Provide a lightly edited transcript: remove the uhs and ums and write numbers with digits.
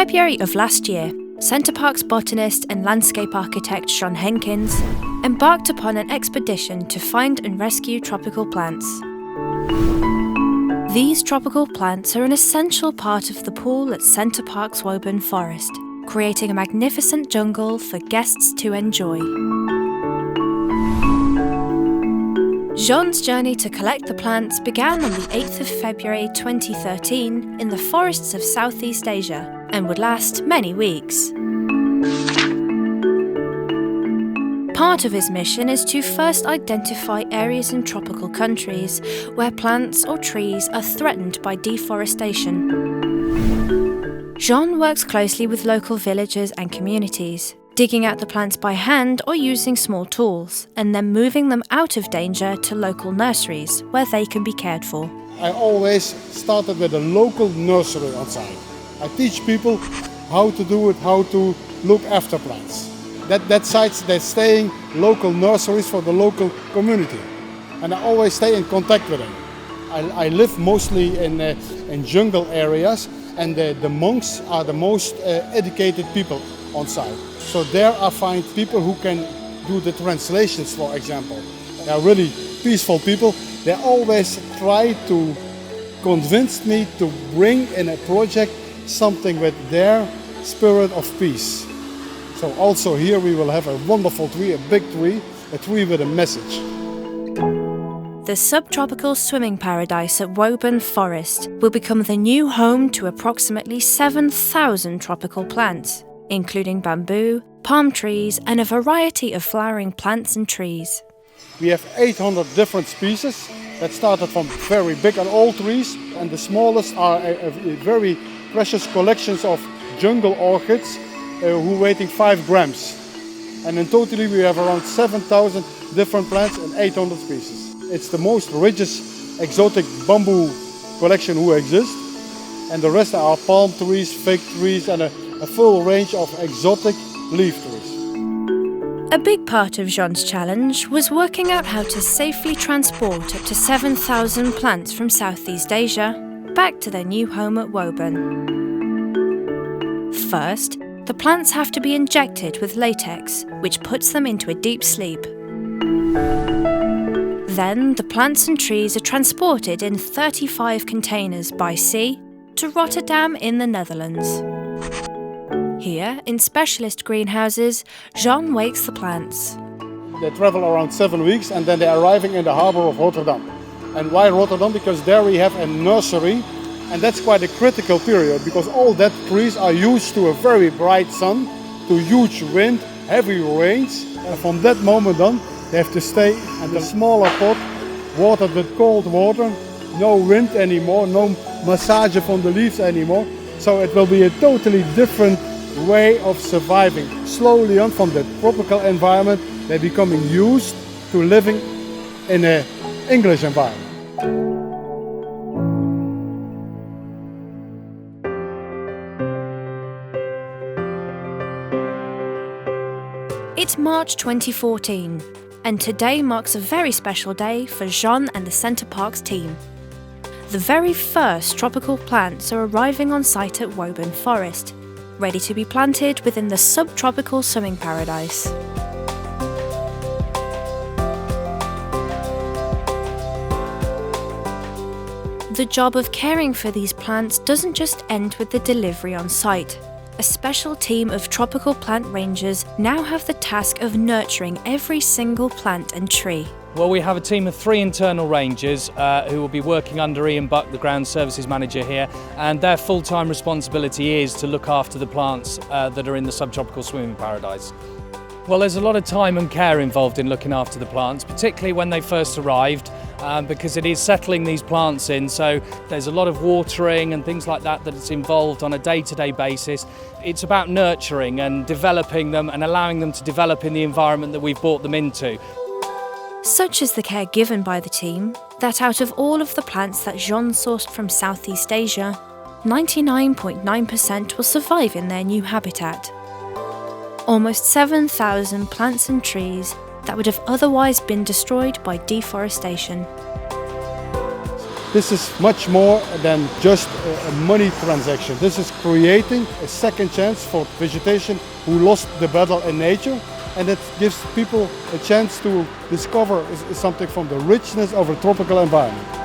February of last year, Centre Parcs botanist and landscape architect John Henkens embarked upon an expedition to find and rescue tropical plants. These tropical plants are an essential part of the pool at Centre Parcs Woburn Forest, creating a magnificent jungle for guests to enjoy. Jean's journey to collect the plants began on the 8th of February 2013 in the forests of Southeast Asia and would last many weeks. Part of his mission is to first identify areas in tropical countries where plants or trees are threatened by deforestation. Jean works closely with local villagers and communities, digging out the plants by hand or using small tools, and then moving them out of danger to local nurseries where they can be cared for. I always started with a local nursery on site. I teach people how to do it, how to look after plants. That sites, they're staying local nurseries for the local community. And I always stay in contact with them. I live mostly in jungle areas, and the monks are the most educated people on site. So there I find people who can do the translations, for example. They are really peaceful people. They always try to convince me to bring in a project something with their spirit of peace. So also here we will have a wonderful tree, a big tree, a tree with a message. The Subtropical Swimming Paradise at Woburn Forest will become the new home to approximately 7,000 tropical plants, including bamboo, palm trees and a variety of flowering plants and trees. We have 800 different species that started from very big and old trees, and the smallest are a very precious collections of jungle orchids who weighing 5 grams. And in totally we have around 7,000 different plants and 800 species. It's the most richest exotic bamboo collection who exists, and the rest are palm trees, fig trees and a full range of exotic leaf trees. A big part of Jean's challenge was working out how to safely transport up to 7,000 plants from Southeast Asia back to their new home at Woburn. First, the plants have to be injected with latex, which puts them into a deep sleep. Then, the plants and trees are transported in 35 containers by sea to Rotterdam in the Netherlands. Here, in specialist greenhouses, Jean wakes the plants. They travel around 7 weeks and then they're arriving in the harbour of Rotterdam. And why Rotterdam? Because there we have a nursery, and that's quite a critical period because all that trees are used to a very bright sun, to huge wind, heavy rains. And from that moment on, they have to stay in the smaller pot, watered with cold water, no wind anymore, no massage from the leaves anymore. So it will be a totally different way of surviving. Slowly on from the tropical environment, they're becoming used to living in an English environment. It's March 2014, and today marks a very special day for Jean and the Centre Parcs team. The very first tropical plants are arriving on site at Woburn Forest, ready to be planted within the Subtropical Swimming Paradise. The job of caring for these plants doesn't just end with the delivery on site. A special team of tropical plant rangers now have the task of nurturing every single plant and tree. Well, we have a team of 3 internal rangers who will be working under Ian Buck, the ground services manager here, and their full-time responsibility is to look after the plants that are in the Subtropical Swimming Paradise. Well, there's a lot of time and care involved in looking after the plants, particularly when they first arrived, because it is settling these plants in, so there's a lot of watering and things like that that's involved on a day-to-day basis. It's about nurturing and developing them and allowing them to develop in the environment that we've brought them into. Such is the care given by the team that out of all of the plants that Jean sourced from Southeast Asia, 99.9% will survive in their new habitat. Almost 7,000 plants and trees that would have otherwise been destroyed by deforestation. This is much more than just a money transaction. This is creating a second chance for vegetation who lost the battle in nature, and it gives people a chance to discover something from the richness of a tropical environment.